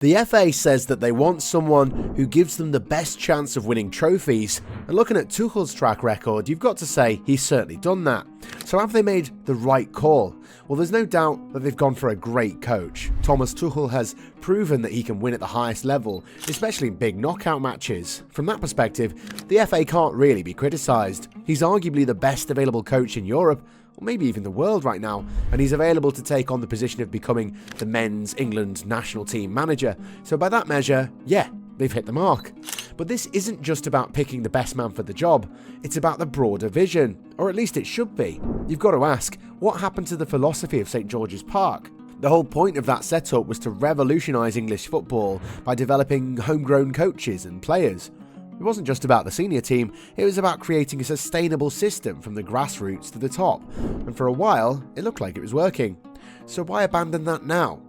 The FA says that they want someone who gives them the best chance of winning trophies, and looking at Tuchel's track record, you've got to say he's certainly done that. So have they made the right call? Well, there's no doubt that they've gone for a great coach. Thomas Tuchel has proven that he can win at the highest level, especially in big knockout matches. From that perspective, the FA can't really be criticised. He's arguably the best available coach in Europe, or maybe even the world right now, and he's available to take on the position of becoming the men's England national team manager. So by that measure, yeah, they've hit the mark. But this isn't just about picking the best man for the job, it's about the broader vision, or at least it should be. You've got to ask, what happened to the philosophy of St George's Park? The whole point of that setup was to revolutionise English football by developing homegrown coaches and players. It wasn't just about the senior team, it was about creating a sustainable system from the grassroots to the top, and for a while, it looked like it was working. So why abandon that now?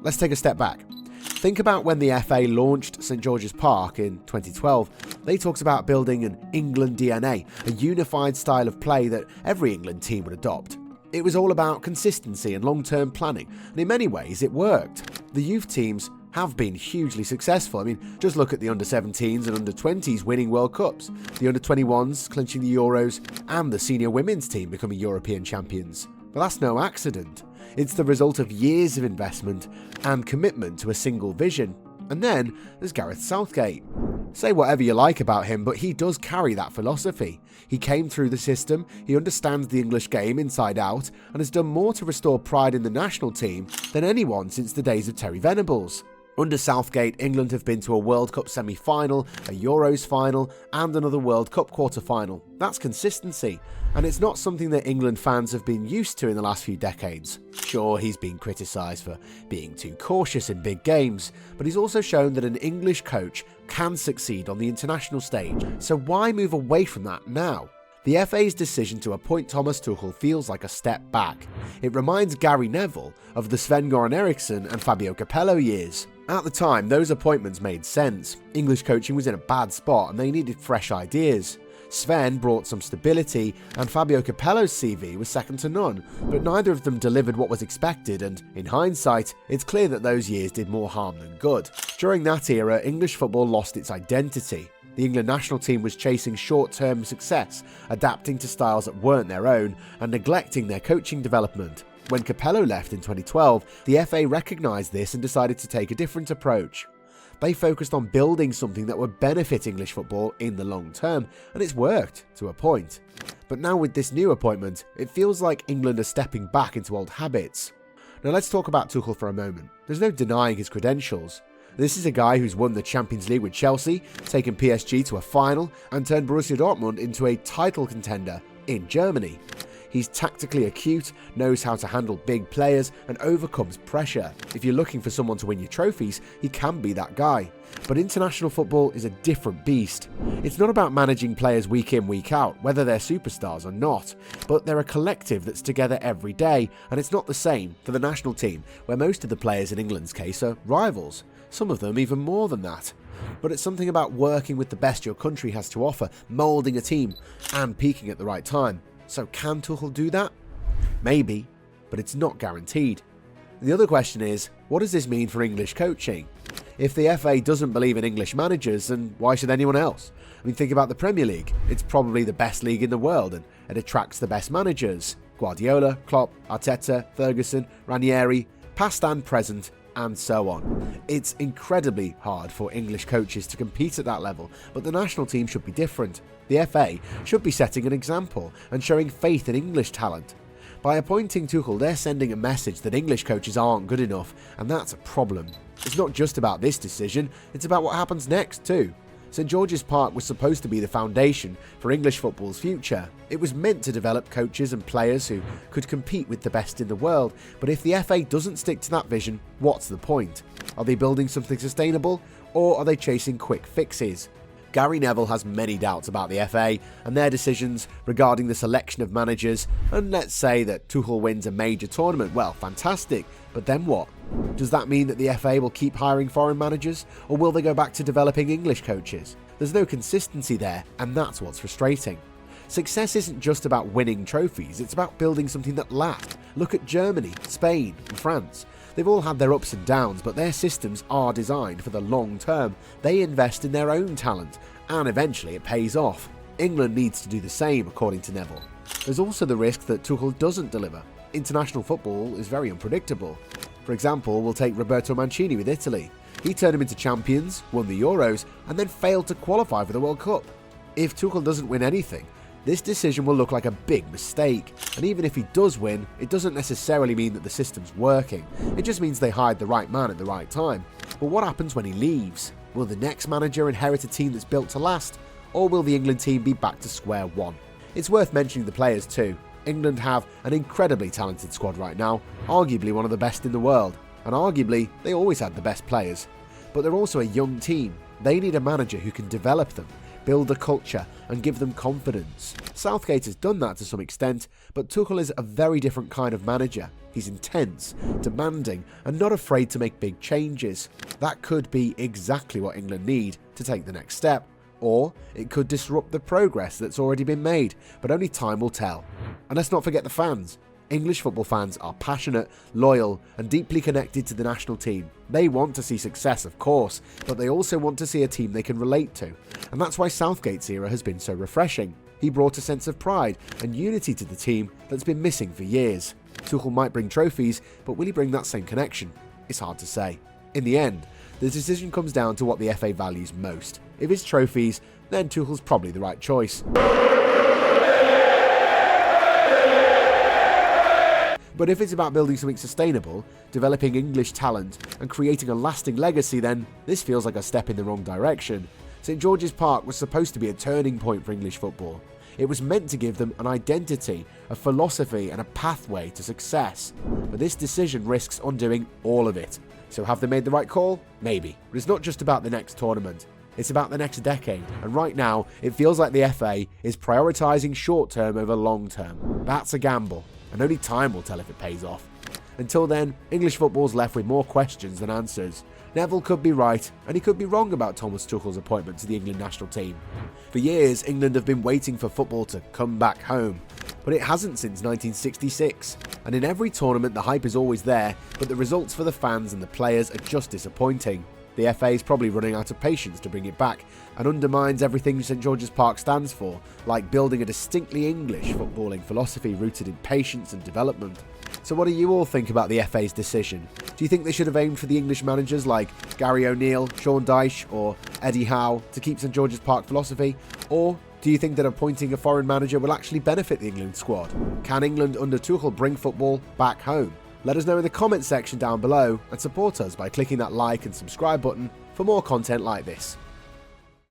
Let's take a step back. Think about when the FA launched St George's Park in 2012. They talked about building an England DNA, a unified style of play that every England team would adopt. It was all about consistency and long-term planning, and in many ways it worked. The youth teams have been hugely successful. I mean, just look at the under-17s and under-20s winning World Cups, the under-21s clinching the Euros, and the senior women's team becoming European champions. But that's no accident. It's the result of years of investment and commitment to a single vision. And then there's Gareth Southgate. Say whatever you like about him, but he does carry that philosophy. He came through the system, he understands the English game inside out, and has done more to restore pride in the national team than anyone since the days of Terry Venables. Under Southgate, England have been to a World Cup semi-final, a Euros final, and another World Cup quarter-final. That's consistency, and it's not something that England fans have been used to in the last few decades. Sure, he's been criticised for being too cautious in big games, but he's also shown that an English coach can succeed on the international stage. So why move away from that now? The FA's decision to appoint Thomas Tuchel feels like a step back. It reminds Gary Neville of the Sven-Göran Eriksson and Fabio Capello years. At the time, those appointments made sense. English coaching was in a bad spot and they needed fresh ideas. Sven brought some stability, and Fabio Capello's CV was second to none, but neither of them delivered what was expected, and in hindsight, it's clear that those years did more harm than good. During that era, English football lost its identity. The England national team was chasing short-term success, adapting to styles that weren't their own, and neglecting their coaching development. When Capello left in 2012, the FA recognised this and decided to take a different approach. They focused on building something that would benefit English football in the long term, and it's worked to a point. But now with this new appointment, it feels like England are stepping back into old habits. Now let's talk about Tuchel for a moment. There's no denying his credentials. This is a guy who's won the Champions League with Chelsea, taken PSG to a final, and turned Borussia Dortmund into a title contender in Germany. He's tactically acute, knows how to handle big players, and overcomes pressure. If you're looking for someone to win your trophies, he can be that guy. But international football is a different beast. It's not about managing players week in, week out, whether they're superstars or not, but they're a collective that's together every day, and it's not the same for the national team, where most of the players in England's case are rivals, some of them even more than that. But it's something about working with the best your country has to offer, moulding a team, and peaking at the right time. So can Tuchel do that? Maybe, but it's not guaranteed. The other question is, what does this mean for English coaching? If the FA doesn't believe in English managers, then why should anyone else? I mean, think about the Premier League. It's probably the best league in the world, and it attracts the best managers. Guardiola, Klopp, Arteta, Ferguson, Ranieri, past and present, and so on. It's incredibly hard for English coaches to compete at that level, but the national team should be different. The FA should be setting an example and showing faith in English talent. By appointing Tuchel, they're sending a message that English coaches aren't good enough, and that's a problem. It's not just about this decision, it's about what happens next too. St George's Park was supposed to be the foundation for English football's future. It was meant to develop coaches and players who could compete with the best in the world, but if the FA doesn't stick to that vision, what's the point? Are they building something sustainable, or are they chasing quick fixes? Gary Neville has many doubts about the FA and their decisions regarding the selection of managers, and let's say that Tuchel wins a major tournament. Well, fantastic, but then what? Does that mean that the FA will keep hiring foreign managers, or will they go back to developing English coaches? There's no consistency there, and that's what's frustrating. Success isn't just about winning trophies, it's about building something that lasts. Look at Germany, Spain, and France. They've all had their ups and downs, but their systems are designed for the long term. They invest in their own talent, and eventually it pays off. England needs to do the same, according to Neville. There's also the risk that Tuchel doesn't deliver. International football is very unpredictable. For example, we'll take Roberto Mancini with Italy. He turned them into champions, won the Euros, and then failed to qualify for the World Cup. If Tuchel doesn't win anything, this decision will look like a big mistake, and even if he does win, it doesn't necessarily mean that the system's working. It just means they hired the right man at the right time. But what happens when he leaves? Will the next manager inherit a team that's built to last, or will the England team be back to square one? It's worth mentioning the players too. England have an incredibly talented squad right now, arguably one of the best in the world, and arguably they always had the best players. But they're also a young team. They need a manager who can develop them, build a culture, and give them confidence. Southgate has done that to some extent, but Tuchel is a very different kind of manager. He's intense, demanding, and not afraid to make big changes. That could be exactly what England need to take the next step. Or it could disrupt the progress that's already been made, but only time will tell. And let's not forget the fans. English football fans are passionate, loyal, and deeply connected to the national team. They want to see success, of course, but they also want to see a team they can relate to. And that's why Southgate's era has been so refreshing. He brought a sense of pride and unity to the team that's been missing for years. Tuchel might bring trophies, but will he bring that same connection? It's hard to say. In the end, the decision comes down to what the FA values most. If it's trophies, then Tuchel's probably the right choice. But if it's about building something sustainable, developing English talent, and creating a lasting legacy, then this feels like a step in the wrong direction. St George's Park was supposed to be a turning point for English football. It was meant to give them an identity, a philosophy, and a pathway to success. But this decision risks undoing all of it. So have they made the right call? Maybe. But it's not just about the next tournament. It's about the next decade. And right now, it feels like the FA is prioritising short term over long term. That's a gamble, and only time will tell if it pays off. Until then, English football's left with more questions than answers. Neville could be right, and he could be wrong about Thomas Tuchel's appointment to the England national team. For years, England have been waiting for football to come back home, but it hasn't since 1966. And in every tournament, the hype is always there, but the results for the fans and the players are just disappointing. The FA is probably running out of patience to bring it back, and undermines everything St George's Park stands for, like building a distinctly English footballing philosophy rooted in patience and development. So what do you all think about the FA's decision? Do you think they should have aimed for the English managers like Gary O'Neill, Sean Dyche, or Eddie Howe to keep St George's Park philosophy? Or do you think that appointing a foreign manager will actually benefit the England squad? Can England under Tuchel bring football back home? Let us know in the comments section down below, and support us by clicking that like and subscribe button for more content like this.